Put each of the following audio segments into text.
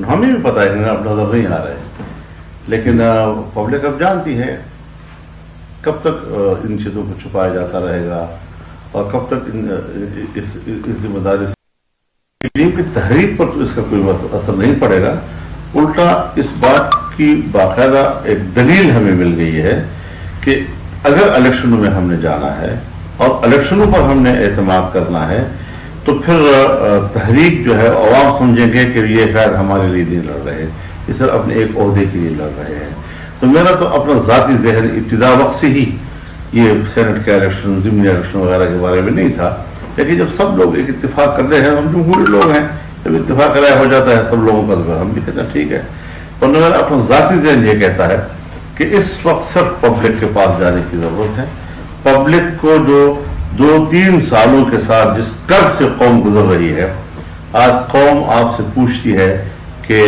ہمیں بھی پتا ہے کہ اب نظر نہیں آ رہے ہیں، لیکن پبلک اب جانتی ہے کب تک ان چیزوں کو چھپایا جاتا رہے گا اور کب تک اس ذمہ داری سے ٹیم کی تحریک پر تو اس کا کوئی اثر نہیں پڑے گا. الٹا اس بات کی باقاعدہ ایک دلیل ہمیں مل گئی ہے کہ اگر الیکشنوں میں ہم نے جانا ہے اور الیکشنوں پر ہم نے اعتماد کرنا ہے تو پھر تحریک جو ہے عوام سمجھیں گے کہ یہ شاید ہمارے لیے نہیں لڑ رہے، یہ صرف اپنے ایک عہدے کے لیے لڑ رہے ہیں. تو میرا تو اپنا ذاتی ذہن ابتدا وقت سے ہی یہ سینٹ کا الیکشن، ضمنی الیکشن وغیرہ کے بارے میں نہیں تھا، لیکن جب سب لوگ ایک اتفاق کرتے ہیں، ہم جمہوری لوگ ہیں، جب اتفاق رائے ہو جاتا ہے سب لوگوں کا تو ہم بھی کہتے ہیں ٹھیک ہے. اور میرا اپنا ذاتی ذہن یہ کہتا ہے کہ اس وقت صرف پبلک کے پاس جانے کی ضرورت ہے. پبلک کو جو 2-3 سالوں کے ساتھ جس کرب سے قوم گزر رہی ہے، آج قوم آپ سے پوچھتی ہے کہ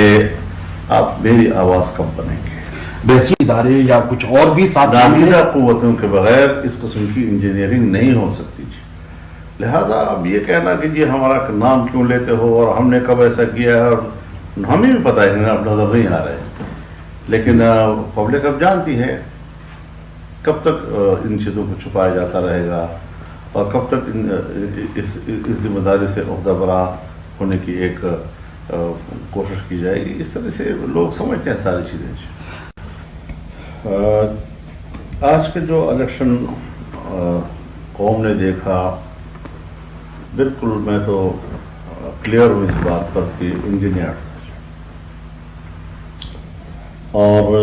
آپ میری آواز کب بنیں گے. بیسی ادارے یا کچھ اور بھی ساتھ نامیدہ قوتوں کے بغیر اس قسم کی انجینئرنگ نہیں ہو سکتی. لہذا اب یہ کہنا کہ جی ہمارا نام کیوں لیتے ہو اور ہم نے کب ایسا کیا ہے، اور ہمیں بھی پتا ہے کہ اب نظر نہیں آ رہے ہیں، لیکن پبلک اب جانتی ہے کب تک ان چیزوں کو چھپایا جاتا رہے گا اور کب تک اس ذمہ داری سے عہدہ برا ہونے کی ایک کوشش کی جائے گی. اس طرح سے لوگ سمجھتے ہیں ساری چیزیں. آج کے جو الیکشن قوم نے دیکھا، بالکل میں تو کلیئر ہوں اس بات پر کہ انجینئر اور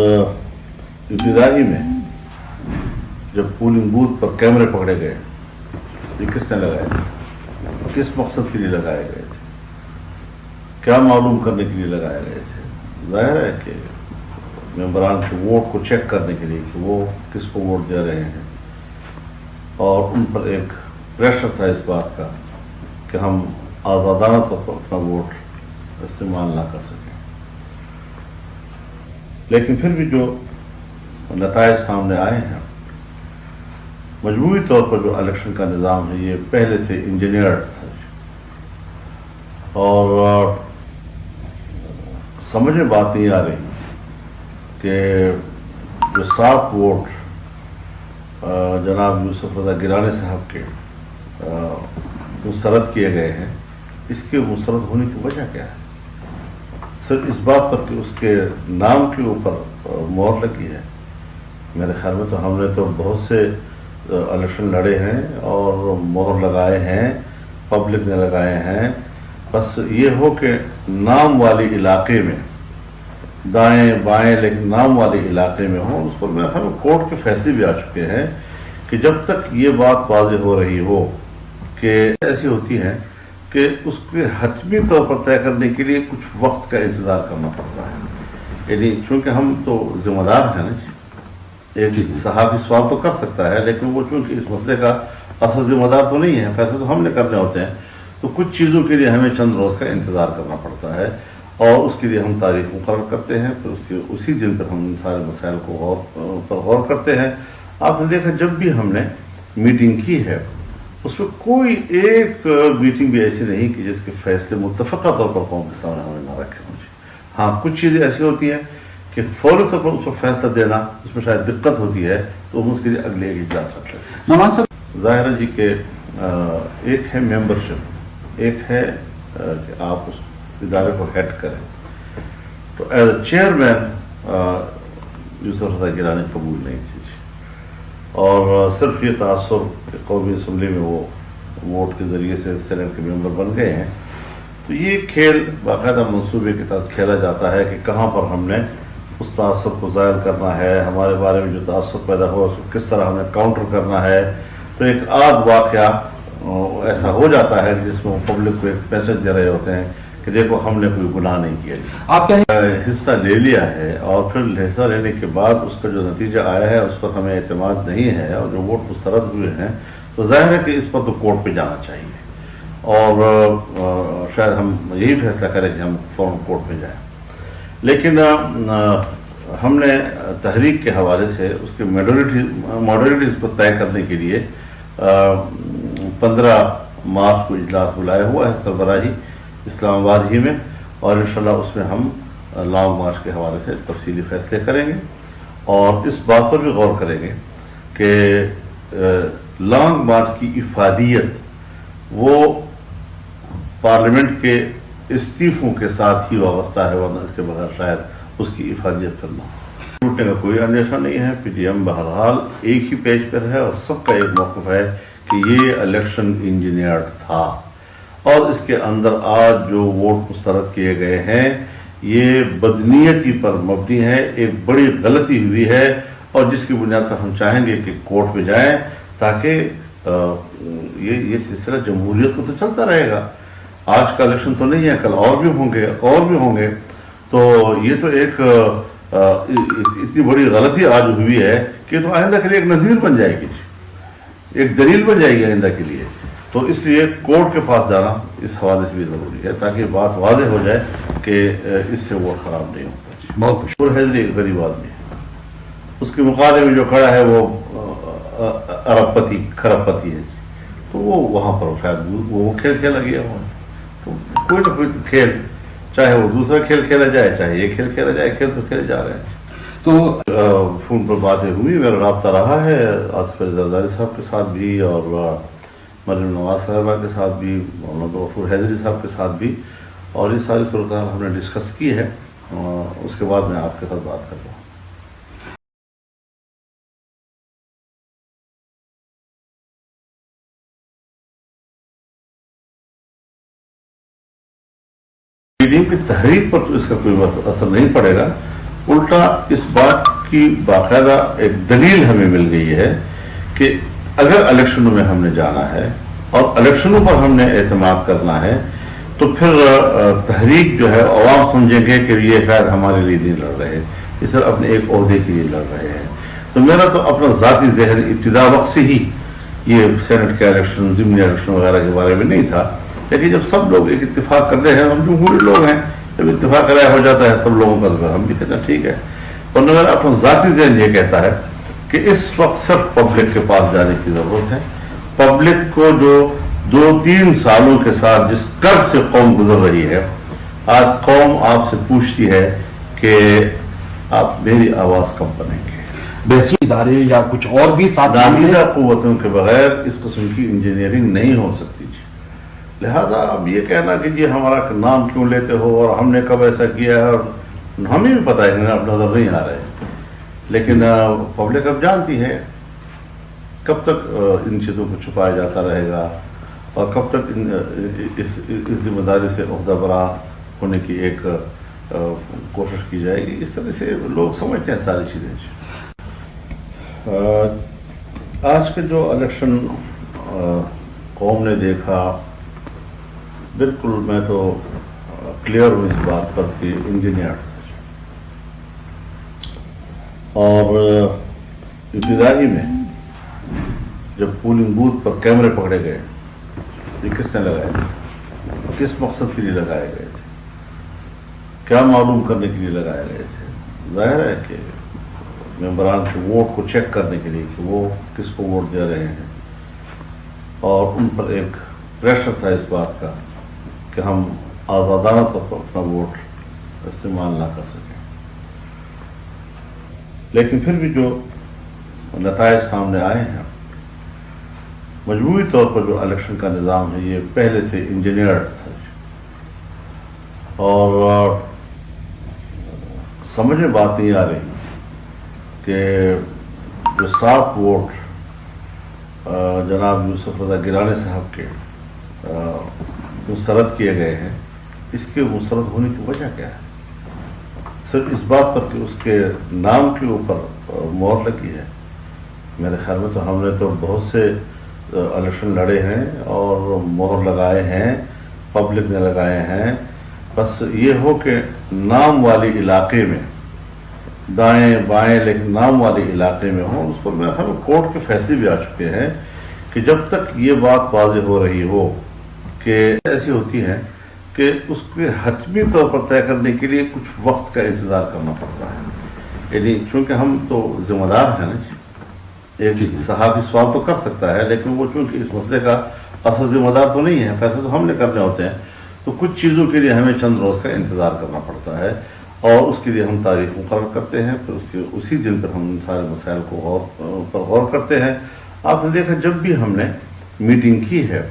ابتدائی میں جب پولنگ بوتھ پر کیمرے پکڑے گئے، یہ کس نے لگائے تھے، کس مقصد کے لیے لگائے گئے تھے، کیا معلوم کرنے کے لیے لگائے گئے تھے؟ ظاہر ہے کہ ممبران کے ووٹ کو چیک کرنے کے لیے کہ وہ کس کو ووٹ دے رہے ہیں، اور ان پر ایک پریشر تھا اس بات کا کہ ہم آزادانہ طور پر اپنا ووٹ استعمال نہ کر سکیں. لیکن پھر بھی جو نتائج سامنے آئے ہیں، مجموعی طور پر جو الیکشن کا نظام ہے یہ پہلے سے انجینئرڈ تھا، اور سمجھ میں بات نہیں آ رہی کہ جو 7 ووٹ جناب یوسف رضا گیلانی صاحب کے مسترد کیے گئے ہیں، اس کے مسترد ہونے کی وجہ کیا ہے؟ صرف اس بات پر کہ اس کے نام کے اوپر مہر لگی ہے. میرے خیال میں تو ہم نے تو بہت سے الیکشن لڑے ہیں اور مہر لگائے ہیں، پبلک نے لگائے ہیں. بس یہ ہو کہ نام والی علاقے میں دائیں بائیں لیکن نام والے علاقے میں ہوں، اس پر میرے خیال میں کورٹ کے فیصلے بھی آ چکے ہیں کہ جب تک یہ بات واضح ہو رہی ہو کہ ایسی ہوتی ہے کہ اس کے حتمی طور پر طے کرنے کے لیے کچھ وقت کا انتظار کرنا پڑتا ہے. یعنی چونکہ ہم تو ذمہ دار ہیں نا جی، ایک صحافی سوال تو کر سکتا ہے لیکن وہ چونکہ اس مسئلے کا اصل ذمہ دار تو نہیں ہے، فیصلے تو ہم نے کرنے ہوتے ہیں، تو کچھ چیزوں کے لیے ہمیں چند روز کا انتظار کرنا پڑتا ہے اور اس کے لیے ہم تاریخ مقرر کرتے ہیں. پھر اسی دن پر ہم سارے مسائل کو غور کرتے ہیں. آپ نے دیکھا جب بھی ہم نے میٹنگ کی ہے اس میں کوئی ایک میٹنگ بھی ایسی نہیں کہ جس کے فیصلے متفقہ طور پر قوم کے سامنے ہمیں نہ رکھے ہوں. ہاں کچھ چیزیں ایسی ہوتی ہیں کہ فوری طور پر اس پر فیصلہ دینا اس میں شاید دقت ہوتی ہے تو ہم اس کے لیے اگلے ایک اجلاس رکھ لیتے ہیں. نعمان صاحب، ظاہر ہے جی کہ ایک ہے ممبرشپ، ایک ہے کہ آپ اس ادارے کو ہیڈ کریں. تو ایز اے چیئرمین یوسف رضا گیلانی قبول نہیں تھی اور صرف یہ تاثر کہ قومی اسمبلی میں وہ ووٹ کے ذریعے سے سینٹ کے ممبر بن گئے ہیں. تو یہ کھیل باقاعدہ منصوبے کے تحت کھیلا جاتا ہے کہ کہاں پر ہم نے اس تعصب کو ظاہر کرنا ہے، ہمارے بارے میں جو تعصب پیدا ہو اس کو کس طرح ہمیں کاؤنٹر کرنا ہے. تو ایک آدھ واقعہ ایسا ہو جاتا ہے جس میں وہ پبلک کو ایک میسج دے رہے ہوتے ہیں کہ دیکھو ہم نے کوئی گناہ نہیں کیا. آپ کیا حصہ لے لیا ہے اور پھر حصہ لینے کے بعد اس کا جو نتیجہ آیا ہے اس پر ہمیں اعتماد نہیں ہے اور جو ووٹ مسترد ہوئے ہیں تو ظاہر ہے کہ اس پر تو کورٹ پہ جانا چاہیے اور شاید ہم یہی فیصلہ کریں کہ ہم فوراً کورٹ میں جائیں. لیکن ہم نے تحریک کے حوالے سے اس کے ماڈرنٹیز پر طے کرنے کے لیے 15 مارچ کو اجلاس بلایا ہوا ہے سربراہی اسلام آباد ہی میں، اور انشاءاللہ اس میں ہم لانگ مارچ کے حوالے سے تفصیلی فیصلے کریں گے اور اس بات پر بھی غور کریں گے کہ لانگ مارچ کی افادیت وہ پارلیمنٹ کے استعفوں کے ساتھ ہی وابستہ ہے، ورنہ اس کے بغیر شاید اس کی افادیت کرنا ٹوٹنے کا کوئی اندیشہ نہیں ہے۔ پی ڈی ایم بہرحال ایک ہی پیج پر ہے اور سب کا ایک موقف ہے کہ یہ الیکشن انجینئرڈ تھا اور اس کے اندر آج جو ووٹ مسترد کیے گئے ہیں یہ بدنیتی پر مبنی ہے، ایک بڑی غلطی ہوئی ہے اور جس کی بنیاد پر ہم چاہیں گے کہ کورٹ پہ جائیں تاکہ یہ سلسلہ جمہوریت کو تو چلتا رہے گا۔ آج کا الیکشن تو نہیں ہے، کل اور بھی ہوں گے تو یہ تو ایک اتنی بڑی غلطی آج ہوئی ہے کہ تو آئندہ کے لیے ایک نظیر بن جائے گی، ایک دلیل بن جائے گی آئندہ کے لیے۔ تو اس لیے کورٹ کے پاس جانا اس حوالے سے بھی ضروری ہے تاکہ بات واضح ہو جائے کہ اس سے ووٹ خراب نہیں ہوتا۔ بہت پور حیدری ایک غریب آدمی ہے، اس کے مقابلے میں جو کھڑا ہے وہ ارب پتی کھرب پتی ہے، تو وہ وہاں پر شاید وہ کھیل کھیلا گیا ہوا ہے۔ تو کوئی نہ کوئی کھیل، چاہے وہ دوسرا کھیل کھیلا جائے چاہے یہ کھیل کھیلا جائے، کھیل تو کھیلے جا رہے ہیں۔ تو فون پر باتیں ہوئی، میرا رابطہ رہا ہے آصف زرداری صاحب کے ساتھ بھی اور مریم نواز صاحبہ کے ساتھ بھی، مولانا غفور حیدری صاحب کے ساتھ بھی، اور یہ ساری صورتحال ہم نے ڈسکس کی ہے۔ اس کے بعد میں آپ کے ساتھ بات کرتا ہوں۔ پی ڈی ایم کی تحریک پر تو اس کا کوئی اثر نہیں پڑے گا، الٹا اس بات کی باقاعدہ ایک دلیل ہمیں مل گئی ہے کہ اگر الیکشنوں میں ہم نے جانا ہے اور الیکشنوں پر ہم نے اعتماد کرنا ہے تو پھر تحریک جو ہے عوام سمجھیں گے کہ یہ شاید ہمارے لیے نہیں لڑ رہے، اس طرح اپنے ایک عہدے کے لیے لڑ رہے ہیں۔ تو میرا تو اپنا ذاتی ذہن ابتدا وقت سے ہی یہ سینٹ کے الیکشن، ضمنی الیکشن وغیرہ کے بارے میں نہیں تھا، لیکن جب سب لوگ ایک اتفاق کرتے ہیں، ہم جمہوری لوگ ہیں، جب اتفاق رائے ہو جاتا ہے سب لوگوں کا تو ہم بھی کہتے ہیں ٹھیک ہے۔ اور میرا اپنا ذاتی ذہن یہ کہتا ہے کہ اس وقت صرف پبلک کے پاس جانے کی ضرورت ہے۔ پبلک کو جو 2-3 سالوں کے ساتھ جس کرب سے قوم گزر رہی ہے، آج قوم آپ سے پوچھتی ہے کہ آپ میری آواز کب بنیں گے۔ بیسی ادارے یا کچھ اور بھی ساتھ نامیدہ قوتوں کے بغیر اس قسم کی انجینئرنگ نہیں ہو سکتی، لہذا اب یہ کہنا کہ یہ ہمارا نام کیوں لیتے ہو اور ہم نے کب ایسا کیا ہے، اور ہمیں بھی پتا ہے کہ اب نظر نہیں آ رہے، لیکن پبلک اب جانتی ہے کب تک ان چیزوں کو چھپایا جاتا رہے گا اور کب تک اس ذمہ داری سے عہدہ برا ہونے کی ایک کوشش کی جائے گی۔ اس طرح سے لوگ سمجھتے ہیں ساری چیزیں۔ آج کے جو الیکشن قوم نے دیکھا، بالکل میں تو کلیئر ہوں اس بات پر کہ انجینئر، اور ابتدائی میں جب پولنگ بوتھ پر کیمرے پکڑے گئے، یہ کس نے لگائے تھے، کس مقصد کے لیے لگائے گئے تھے، کیا معلوم کرنے کے لیے لگائے گئے تھے؟ ظاہر ہے کہ ممبران کے ووٹ کو چیک کرنے کے لیے کہ وہ کس کو ووٹ دے رہے ہیں، اور ان پر ایک پریشر تھا اس بات کا کہ ہم آزادانہ طور پر اپنا ووٹ استعمال نہ کر سکیں۔ لیکن پھر بھی جو نتائج سامنے آئے ہیں، مجموعی طور پر جو الیکشن کا نظام ہے یہ پہلے سے انجینئرڈ تھا، اور سمجھ میں بات نہیں آ رہی کہ جو 7 ووٹ جناب یوسف رضا گیلانی صاحب کے مسترد کیے گئے ہیں، اس کے مسترد ہونے کی وجہ کیا ہے؟ صرف اس بات پر کہ اس کے نام کے اوپر مہر لگی ہے۔ میرے خیال میں تو ہم نے تو بہت سے الیکشن لڑے ہیں اور مہر لگائے ہیں، پبلک نے لگائے ہیں، بس یہ ہو کہ نام والی علاقے میں، دائیں بائیں لیکن نام والی علاقے میں ہوں، اس پر میرے خیال میں کورٹ کے فیصلے بھی آ چکے ہیں کہ جب تک یہ بات واضح ہو رہی ہو کہ ایسی ہوتی ہیں کہ اس کے حتمی طور پر طے کرنے کے لیے کچھ وقت کا انتظار کرنا پڑتا ہے، یعنی چونکہ ہم تو ذمہ دار ہیں نا، ایک صحافی سوال تو کر سکتا ہے لیکن وہ چونکہ اس مسئلے کا اصل ذمہ دار تو نہیں ہے، فیصلے تو ہم نے کرنے ہوتے ہیں، تو کچھ چیزوں کے لیے ہمیں چند روز کا انتظار کرنا پڑتا ہے اور اس کے لیے ہم تاریخ مقرر کرتے ہیں، پھر اسی دن پر ہم سارے مسائل کو غور کرتے ہیں۔ آپ نے دیکھا جب بھی ہم نے میٹنگ کی ہے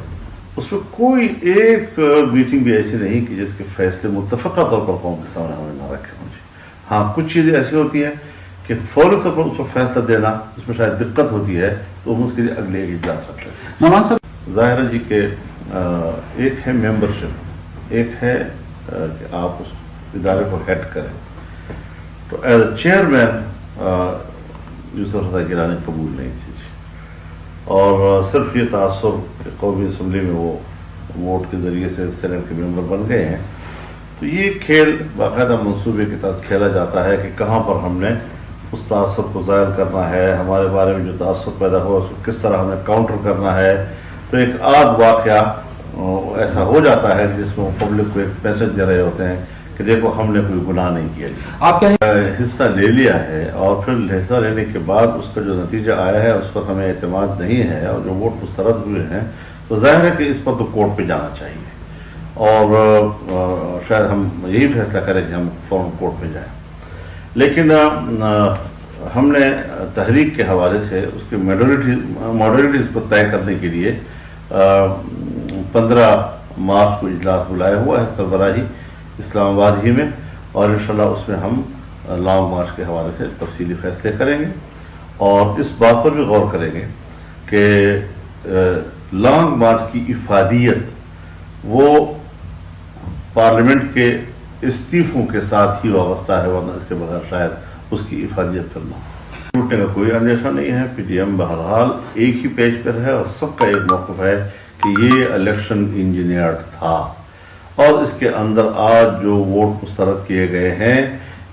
اس میں کوئی ایک میٹنگ بھی ایسی نہیں کہ جس کے فیصلے متفقہ طور پر قوم کے سامنے ہمیں نہ رکھے ہوں۔ ہاں کچھ چیزیں ایسی ہوتی ہیں کہ فوری طور پر اس پر فیصلہ دینا اس میں شاید دقت ہوتی ہے تو ہم اس کے لیے اگلے ایک اجلاس رکھ لیتے ہیں۔ مولانا صاحب، ظاہر ہے جی کہ ایک ہے ممبرشپ، ایک ہے کہ آپ اس ادارے کو ہیڈ کریں، تو ایز اے چیئرمین یوسف رضا گیلانی قبول نہیں تھی جی، اور صرف یہ تاثر کہ قومی اسمبلی میں وہ ووٹ کے ذریعے سے سینٹ کے ممبر بن گئے ہیں، تو یہ کھیل باقاعدہ منصوبے کے تحت کھیلا جاتا ہے کہ کہاں پر ہم نے اس تاثر کو ظاہر کرنا ہے، ہمارے بارے میں جو تاثر پیدا ہوا اس کو کس طرح ہمیں کاؤنٹر کرنا ہے۔ تو ایک آدھ واقعہ ایسا ہو جاتا ہے جس میں وہ پبلک کو ایک میسج دے رہے ہوتے ہیں کہ دیکھو ہم نے کوئی گناہ نہیں کیا، آپ کیا حصہ لے لیا ہے اور پھر حصہ لینے کے بعد اس کا جو نتیجہ آیا ہے اس پر ہمیں اعتماد نہیں ہے اور جو ووٹ مسترد ہوئے ہیں تو ظاہر ہے کہ اس پر تو کورٹ پہ جانا چاہیے اور شاید ہم یہی فیصلہ کریں کہ ہم فوراً کورٹ پہ جائیں۔ لیکن ہم نے تحریک کے حوالے سے اس کے ماڈرنٹیز کو طے کرنے کے لیے 15 مارچ کو اجلاس بلایا ہوا ہے سربراہی اسلام آباد ہی میں، اور انشاءاللہ اس میں ہم لانگ مارچ کے حوالے سے تفصیلی فیصلے کریں گے اور اس بات پر بھی غور کریں گے کہ لانگ مارچ کی افادیت وہ پارلیمنٹ کے استعفوں کے ساتھ ہی وابستہ ہے، ورنہ اس کے بغیر شاید اس کی افادیت کرنا ٹوٹنے کا کوئی اندیشہ نہیں ہے۔ پی ٹی ایم بہرحال ایک ہی پیج پر ہے اور سب کا ایک موقف ہے کہ یہ الیکشن انجینئرڈ تھا اور اس کے اندر آج جو ووٹ مسترد کیے گئے ہیں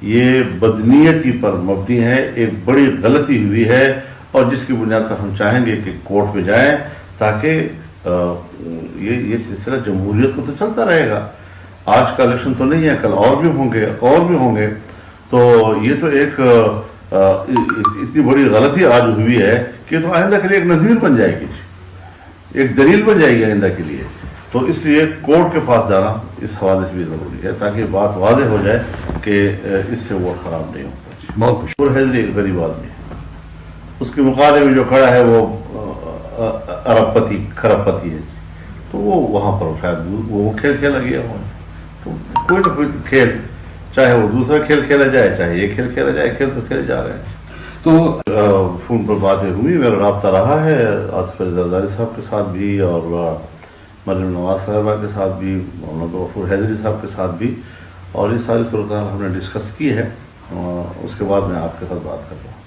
یہ بدنیتی پر مبنی ہے، ایک بڑی غلطی ہوئی ہے اور جس کی بنیاد پر ہم چاہیں گے کہ کورٹ پہ جائیں تاکہ یہ سلسلہ جمہوریت کو تو چلتا رہے گا۔ آج کا الیکشن تو نہیں ہے، کل اور بھی ہوں گے، تو یہ تو ایک اتنی بڑی غلطی آج ہوئی ہے کہ تو آئندہ کے لیے ایک نظیر بن جائے گی، ایک دلیل بن جائے گی آئندہ کے لیے۔ تو اس لیے کورٹ کے پاس جانا اس حوالے سے بھی ضروری ہے تاکہ بات واضح ہو جائے کہ اس سے ووٹ خراب نہیں ہوتا۔ بہت خوش حیدری ایک غریب آدمی ہے، اس کے مقابلے میں جو کھڑا ہے وہ ارب پتی کھرب پتی ہے، تو وہ وہاں پر شاید وہ کھیل کھیلا گیا ہوا ہے۔ تو کوئی نہ کوئی کھیل، چاہے وہ دوسرا کھیل کھیلا جائے چاہے یہ کھیل کھیلا جائے، کھیل تو کھیلے جا رہے ہیں۔ تو فون پر باتیں ہوئی، میرا رابطہ رہا ہے آصف علی زرداری صاحب کے ساتھ بھی اور مریم نواز صاحبہ کے ساتھ بھی، محمد غفور حیدری صاحب کے ساتھ بھی، اور یہ ساری صورتحال ہم نے ڈسکس کی ہے، اس کے بعد میں آپ کے ساتھ بات کر رہا ہوں۔